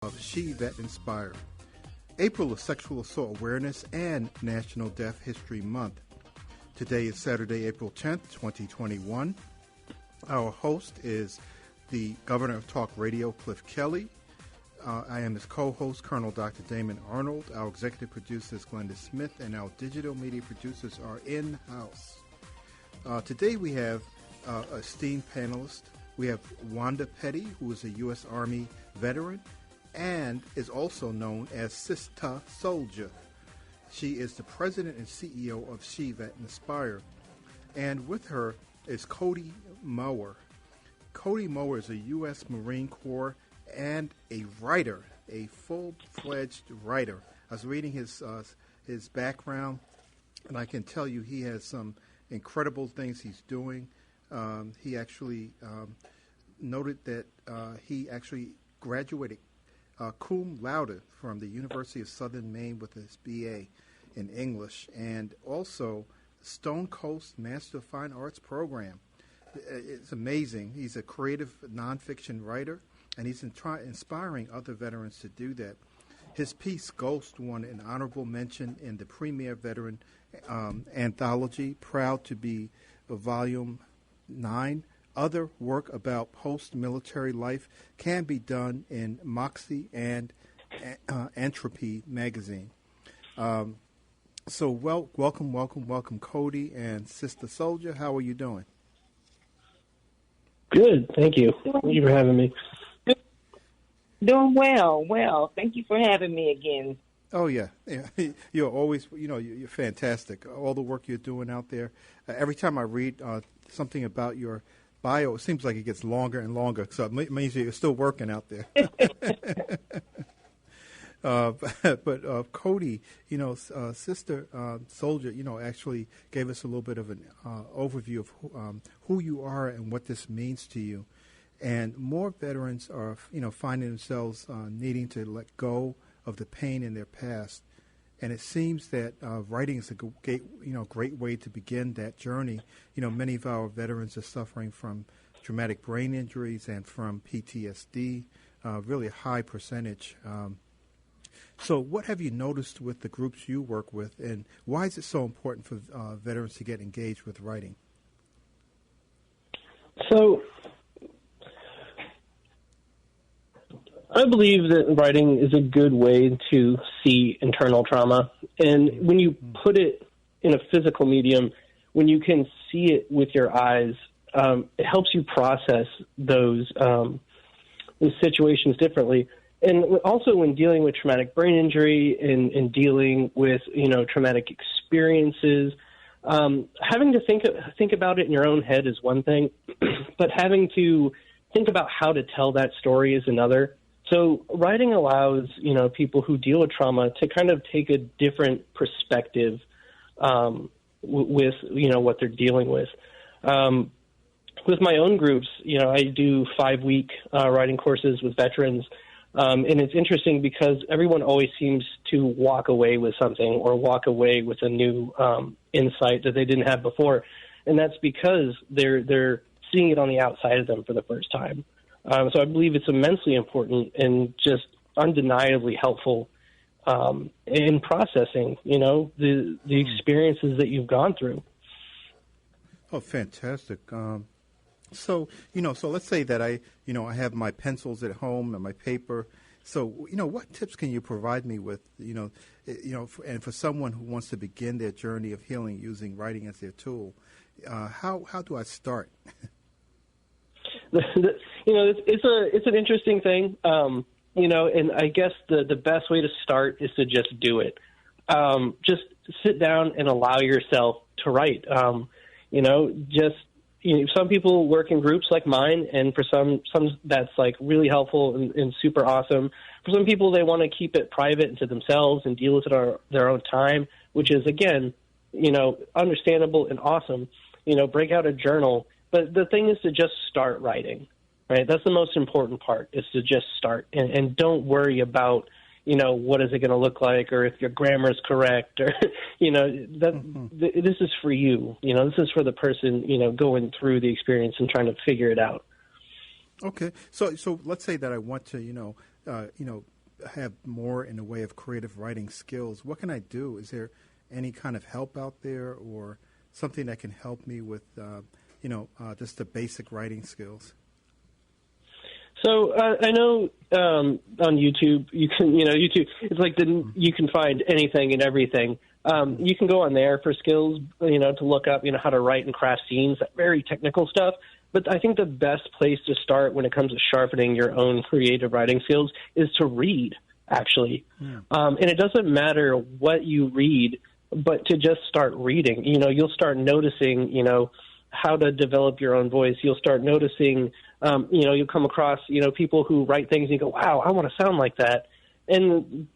of She That Inspire. April is Sexual Assault Awareness and National Deaf History Month. Today is Saturday, April 10th, 2021. Our host is the Governor of Talk Radio, Cliff Kelly. I am his co-host, Colonel Dr. Damon Arnold. Our executive producer is Glenda Smith, and our digital media producers are in-house. Today we have esteemed panelists. We have Wanda Petty, who is a U.S. Army veteran and is also known as Sistah Soldier. She is the president and CEO of She That Inspire. And with her is Cody Mower. Cody Mower is a U.S. Marine Corps and a writer, a full-fledged writer. I was reading his background, and I can tell you he has some incredible things he's doing. He actually noted that he actually graduated cum laude from the University of Southern Maine with his BA in English, and also Stone Coast Master of Fine Arts program. It's amazing. He's a creative nonfiction writer, and he's inspiring other veterans to do that. His piece, Ghost, won an honorable mention in the Premier Veteran Anthology, proud to be Volume 9. Other work about post-military life can be done in Moxie and Entropy magazine. So welcome, Cody and Sister Soldier. How are you doing? Good, thank you. Thank you for having me. Doing well. Thank you for having me again. Oh, yeah. You're always, you're fantastic. All the work you're doing out there. Every time I read something about your bio, it seems like it gets longer and longer. So it means you're still working out there. But Cody, Sister Soldier, actually gave us a little bit of an overview of who you are and what this means to you. And more veterans are, finding themselves needing to let go of the pain in their past. And it seems that writing is a great way to begin that journey. Many of our veterans are suffering from traumatic brain injuries and from PTSD, really a high percentage. So what have you noticed with the groups you work with, and why is it so important for veterans to get engaged with writing? So I believe that writing is a good way to see internal trauma. And when you put it in a physical medium, when you can see it with your eyes, it helps you process those situations differently. And also when dealing with traumatic brain injury and dealing with, traumatic experiences, having to think about it in your own head is one thing, but having to think about how to tell that story is another. So writing allows, people who deal with trauma to kind of take a different perspective with, what they're dealing with. With my own groups, I do 5-week writing courses with veterans. And it's interesting because everyone always seems to walk away with something or walk away with a new insight that they didn't have before. And that's because they're seeing it on the outside of them for the first time. So I believe it's immensely important and just undeniably helpful in processing, the experiences that you've gone through. Oh, fantastic. So let's say that I have my pencils at home and my paper. So, what tips can you provide me with, and for someone who wants to begin their journey of healing using writing as their tool, how do I start? It's an interesting thing, and I guess the best way to start is to just do it. Just sit down and allow yourself to write. Some people work in groups like mine, and for some that's like really helpful and super awesome. For some people, they want to keep it private and to themselves and deal with it on their own time, which is, again, understandable and awesome. Break out a journal. But the thing is to just start writing, right? That's the most important part, is to just start and don't worry about, what is it going to look like, or if your grammar is correct, or, this is for you. This is for the person, going through the experience and trying to figure it out. Okay. So let's say that I want to, have more in the way of creative writing skills, what can I do? Is there any kind of help out there or something that can help me with, just the basic writing skills? So I know on YouTube, YouTube, it's like you can find anything and everything. You can go on there for skills, to look up, how to write and craft scenes, that very technical stuff. But I think the best place to start when it comes to sharpening your own creative writing skills is to read, actually. Yeah. And it doesn't matter what you read, but to just start reading. You'll start noticing, how to develop your own voice. You'll start noticing, you'll come across, people who write things and you go, wow, I want to sound like that. And,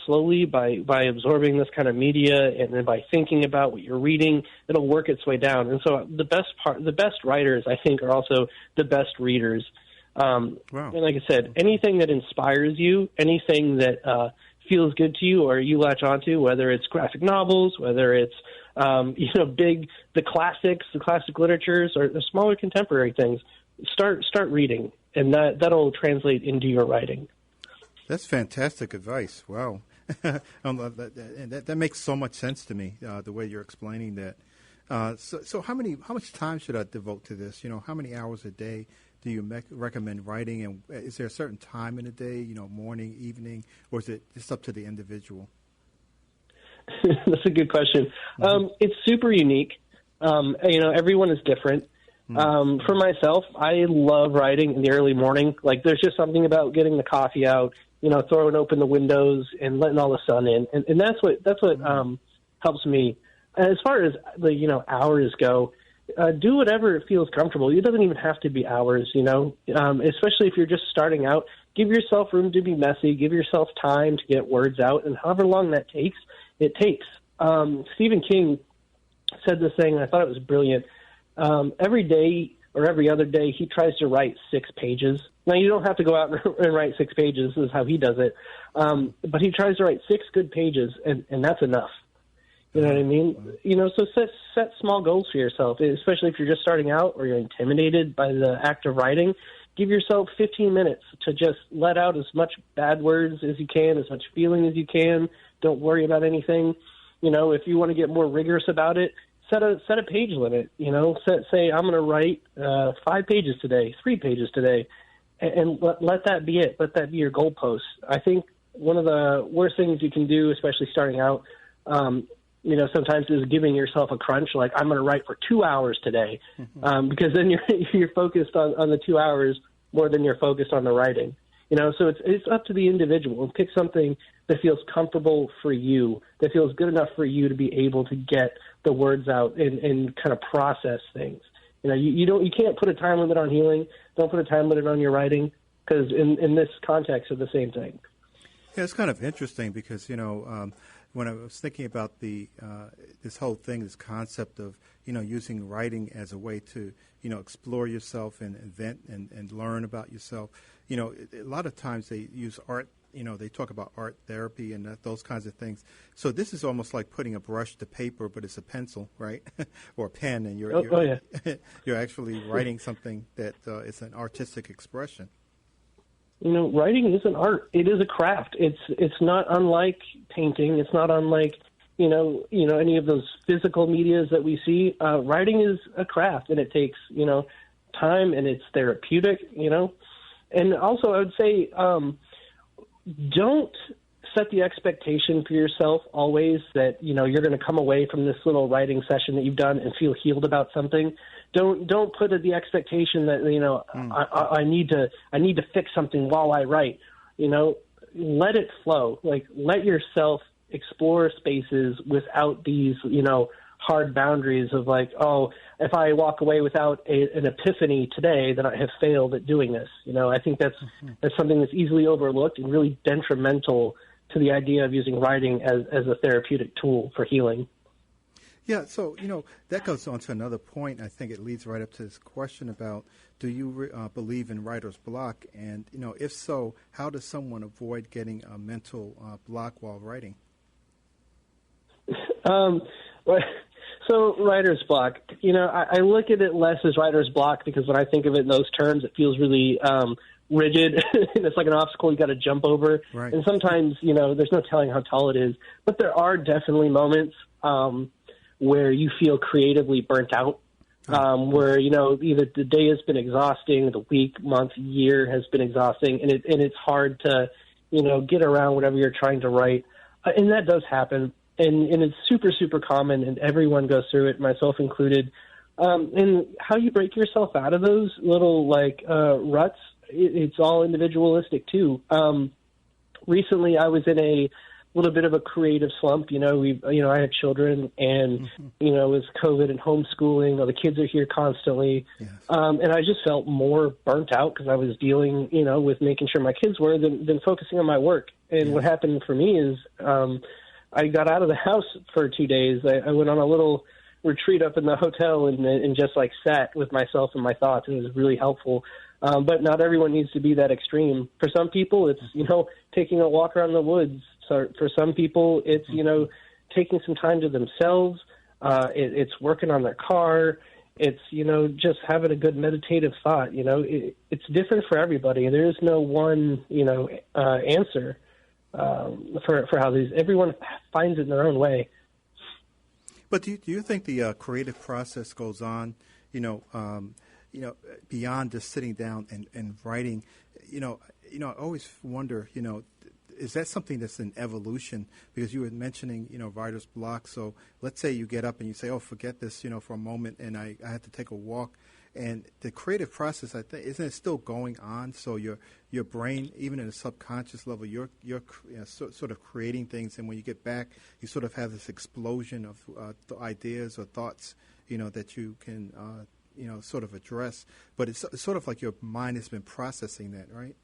slowly by absorbing this kind of media and then by thinking about what you're reading, it'll work its way down. And so the best writers, I think, are also the best readers. Wow. And like I said, anything that inspires you, anything that feels good to you or you latch onto, whether it's graphic novels, whether it's, the classic literatures or the smaller contemporary things, start reading, and that'll translate into your writing. That's fantastic advice. Wow. That makes so much sense to me, the way you're explaining that. So how much time should I devote to this? How many hours a day do you recommend writing? And is there a certain time in the day, morning, evening, or is it just up to the individual? That's a good question. It's super unique. Everyone is different. For myself, I love writing in the early morning. Like, there's just something about getting the coffee out, throwing open the windows and letting all the sun in, and that's what helps me. As far as the hours go, do whatever feels comfortable. It doesn't even have to be hours, especially if you're just starting out. Give yourself room to be messy. Give yourself time to get words out, and however long that takes, it takes. Stephen King said this thing, and I thought it was brilliant. Every day or every other day, he tries to write 6 pages. Now, you don't have to go out and write 6 pages. This is how he does it. But he tries to write 6 good pages, and that's enough. You know what I mean? So set small goals for yourself, especially if you're just starting out or you're intimidated by the act of writing. Give yourself 15 minutes to just let out as much bad words as you can, as much feeling as you can. Don't worry about anything. If you want to get more rigorous about it, set a page limit. Say I'm going to write 5 pages today, 3 pages today, and let that be it. Let that be your goalpost. I think one of the worst things you can do, especially starting out, sometimes is giving yourself a crunch, like I'm going to write for 2 hours today, because then you're focused on the 2 hours more than you're focused on the writing. So it's up to the individual. Pick something that feels comfortable for you, that feels good enough for you to be able to get the words out and kind of process things. You can't put a time limit on healing. Don't put a time limit on your writing, because in this context, it's the same thing. Yeah, it's kind of interesting because when I was thinking about this whole thing, this concept of using writing as a way to explore yourself and invent and learn about yourself. A lot of times they use art. They talk about art therapy and those kinds of things. So this is almost like putting a brush to paper, but it's a pencil, right, or a pen, and you're actually writing something that is an artistic expression. Writing is an art. It is a craft. It's not unlike painting. It's not unlike any of those physical medias that we see. Writing is a craft, and it takes time, and it's therapeutic. And also I would say don't set the expectation for yourself always that you're going to come away from this little writing session that you've done and feel healed about something. Don't put the expectation that I need to fix something while I write. Let it flow. Like, let yourself explore spaces without these hard boundaries of like, oh, if I walk away without an epiphany today, then I have failed at doing this. I think that's something that's easily overlooked and really detrimental to the idea of using writing as a therapeutic tool for healing. Yeah, so, that goes on to another point. I think it leads right up to this question about, do you believe in writer's block? And, if so, how does someone avoid getting a mental block while writing? So writer's block, I look at it less as writer's block because when I think of it in those terms, it feels really rigid and it's like an obstacle you got to jump over. Right. And sometimes, there's no telling how tall it is. But there are definitely moments where you feel creatively burnt out, where, either the day has been exhausting, the week, month, year has been exhausting, and it's hard to, get around whatever you're trying to write. And that does happen. And it's super, super common, and everyone goes through it, myself included. And how you break yourself out of those little, ruts, it's all individualistic, too. Recently, I was in a little bit of a creative slump. I had children, and, it was COVID and homeschooling. The kids are here constantly. Yes. And I just felt more burnt out because I was dealing, with making sure my kids were than focusing on my work. And what happened for me is I got out of the house for 2 days. I went on a little retreat up in the hotel and just sat with myself and my thoughts. And it was really helpful. But not everyone needs to be that extreme. For some people, it's, taking a walk around the woods. So for some people, it's, taking some time to themselves. It's working on their car. It's, just having a good meditative thought. It's different for everybody. There is no one, answer for how everyone finds it in their own way. But do you think the creative process goes on, beyond just sitting down and writing? I always wonder, is that something that's an evolution? Because you were mentioning, writer's block. So let's say you get up and you say, oh, forget this, for a moment, and I have to take a walk. And the creative process, I think, isn't it still going on? So your brain, even at a subconscious level, you're sort of creating things, and when you get back, you sort of have this explosion of ideas or thoughts, that you can, sort of address. But it's sort of like your mind has been processing that, right?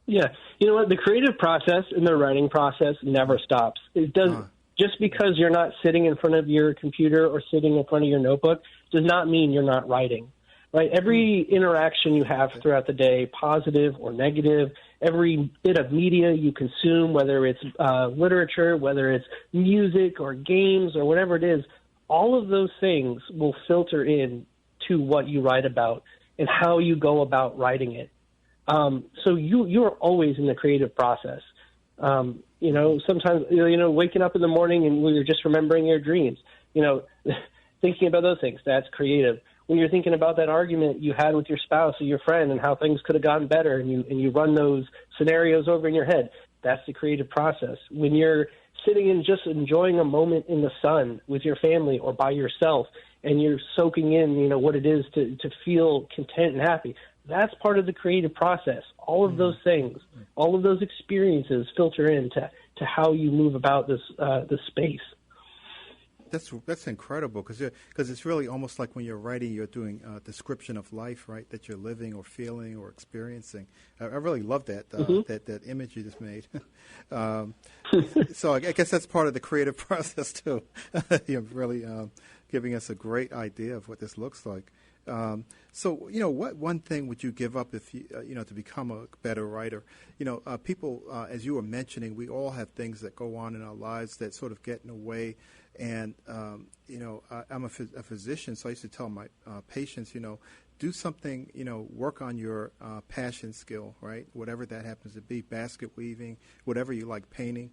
Yeah. You know what? The creative process and the writing process never stops. It does. Just because you're not sitting in front of your computer or sitting in front of your notebook does not mean you're not writing, right? Every interaction you have throughout the day, positive or negative, every bit of media you consume, whether it's literature, whether it's music or games or whatever it is, all of those things will filter in to what you write about and how you go about writing it. So you're always in the creative process. Sometimes, waking up in the morning and you're just remembering your dreams, thinking about those things, that's creative. When you're thinking about that argument you had with your spouse or your friend and how things could have gotten better and you run those scenarios over in your head, that's the creative process. When you're sitting and just enjoying a moment in the sun with your family or by yourself and you're soaking in, what it is to feel content and happy, that's part of the creative process. All of those things, all of those experiences filter into how you move about this space. That's incredible because it's really almost like when you're writing, you're doing a description of life, right? That you're living or feeling or experiencing. I really love that that image you just made. So I guess that's part of the creative process too. You're really giving us a great idea of what this looks like. So, what one thing would you give up if you, to become a better writer? People, as you were mentioning, we all have things that go on in our lives that sort of get in the way. And, I'm a physician, so I used to tell my patients, do something, work on your passion skill, right? Whatever that happens to be, basket weaving, whatever you like, painting.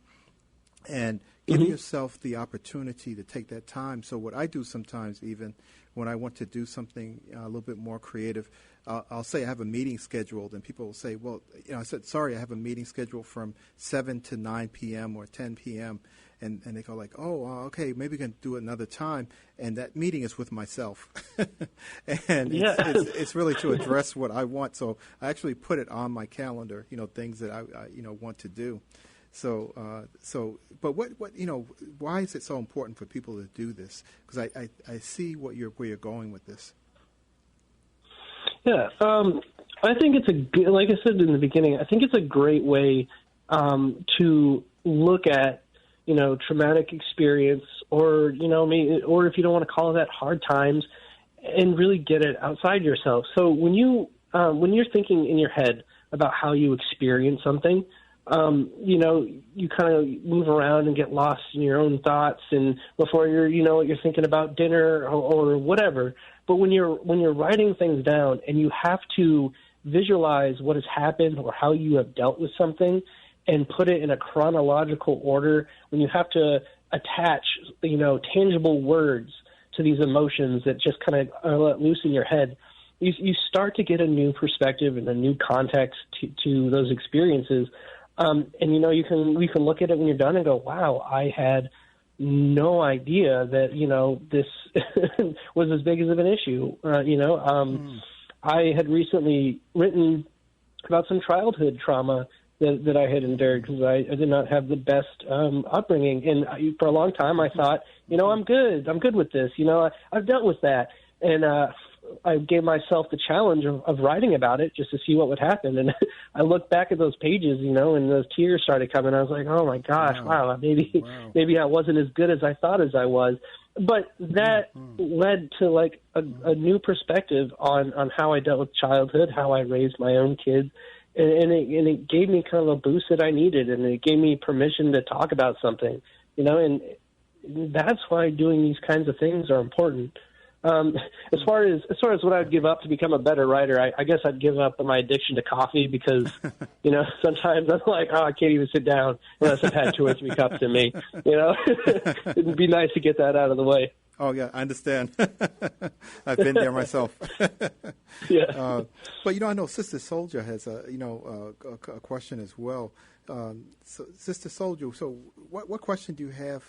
And give yourself the opportunity to take that time. So what I do sometimes, even when I want to do something a little bit more creative, I'll say I have a meeting scheduled, and people will say, well, I said, sorry, I have a meeting scheduled from 7 to 9 p.m. or 10 p.m., and they go like, oh, okay, maybe we can do it another time, and that meeting is with myself. And it's really to address what I want. So I actually put it on my calendar, things that I want to do. But what why is it so important for people to do this? Because I see where you're going with this. Yeah, I think it's like I said in the beginning, I think it's a great way to look at traumatic experience or or if you don't want to call it that, hard times, and really get it outside yourself. So when you're thinking in your head about how you experience something, you kind of move around and get lost in your own thoughts, and before you're thinking about dinner or whatever. But when you're writing things down and you have to visualize what has happened or how you have dealt with something and put it in a chronological order, when you have to attach, tangible words to these emotions that just kind of are let loose in your head, you start to get a new perspective and a new context to those experiences. And, we can look at it when you're done and go, wow, I had no idea that, this was as big as of an issue. I had recently written about some childhood trauma that I had endured because I did not have the best upbringing. And for a long time, I thought, I'm good with this. I've dealt with that. And I gave myself the challenge of writing about it just to see what would happen. And I looked back at those pages, and those tears started coming. I was like, oh, my gosh, wow, maybe I wasn't as good as I thought as I was. But that led to, like, a new perspective on how I dealt with childhood, how I raised my own kids. And it gave me kind of a boost that I needed, and it gave me permission to talk about something, and that's why doing these kinds of things are important. As far as what I'd give up to become a better writer, I guess I'd give up my addiction to coffee because, sometimes I'm like, I can't even sit down unless I've had 2 or 3 cups in me, It'd be nice to get that out of the way. Oh, yeah, I understand. I've been there myself. Yeah. But, I know Sister Soldier has a question as well. So, Sister Soldier, so what question do you have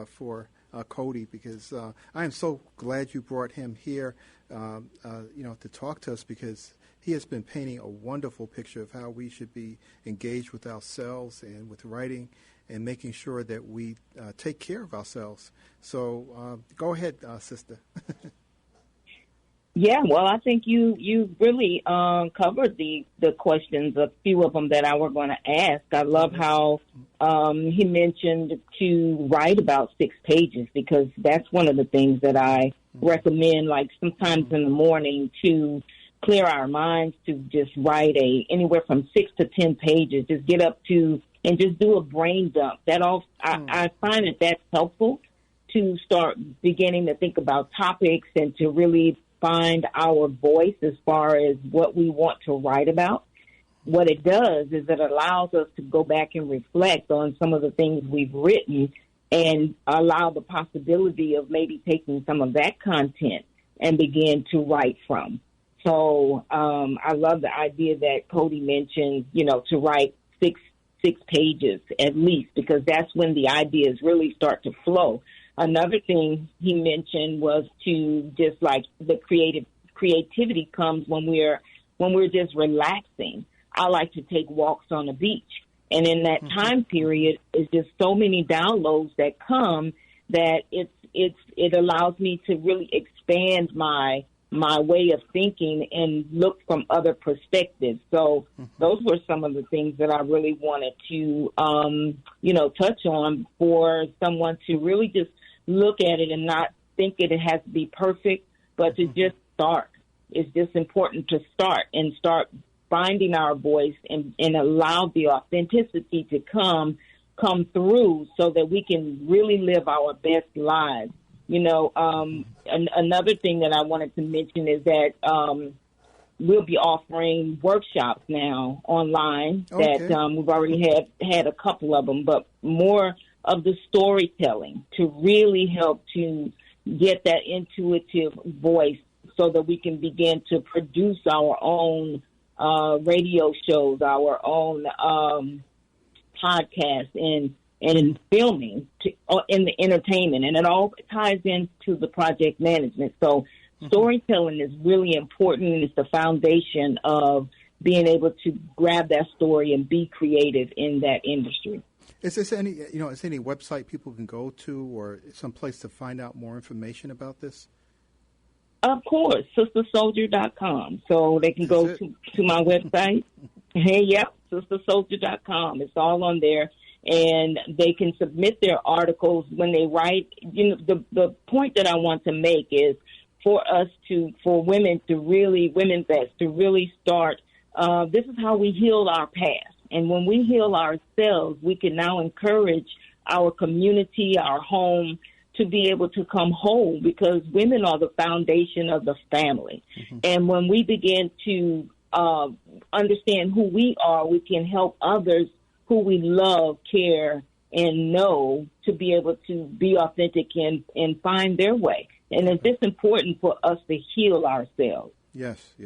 for Cody? Because I am so glad you brought him here, to talk to us, because he has been painting a wonderful picture of how we should be engaged with ourselves and with writing and making sure that we take care of ourselves. So go ahead, Sister. Yeah, well, I think you really covered the questions, a few of them that I were going to ask. I love how he mentioned to write about 6 pages, because that's one of the things that I recommend, like sometimes in the morning, to clear our minds, to just write anywhere from 6 to 10 pages. Just get up to and just do a brain dump. I find that's helpful to start beginning to think about topics and to really find our voice as far as what we want to write about. What it does is it allows us to go back and reflect on some of the things we've written and allow the possibility of maybe taking some of that content and begin to write from. So I love the idea that Cody mentioned, to write six pages at least, because that's when the ideas really start to flow. Another thing he mentioned was to just like the creativity comes when we're just relaxing. I like to take walks on the beach. And in that time period, it's just so many downloads that come that it allows me to really expand my way of thinking and look from other perspectives. So those were some of the things that I really wanted to, touch on for someone to really just look at it and not think it has to be perfect, but to just start. It's just important to start finding our voice and allow the authenticity to come through so that we can really live our best lives. Another thing that I wanted to mention is that we'll be offering workshops now online that we've already had a couple of them, but more of the storytelling to really help to get that intuitive voice so that we can begin to produce our own radio shows, our own podcasts, and in filming, in the entertainment. And it all ties into the project management. So storytelling is really important, and it's the foundation of being able to grab that story and be creative in that industry. Is there any website people can go to or some place to find out more information about this? Of course, SistahSoldier.com. So they can go to my website. SistahSoldier.com. It's all on there. And they can submit their articles when they write. The point that I want to make is for women vets to really start. This is how we heal our past. And when we heal ourselves, we can now encourage our community, our home, to be able to come whole, because women are the foundation of the family. And when we begin to understand who we are, we can help others who we love, care, and know to be able to be authentic and find their way. And it's just important for us to heal ourselves. Yes, yes.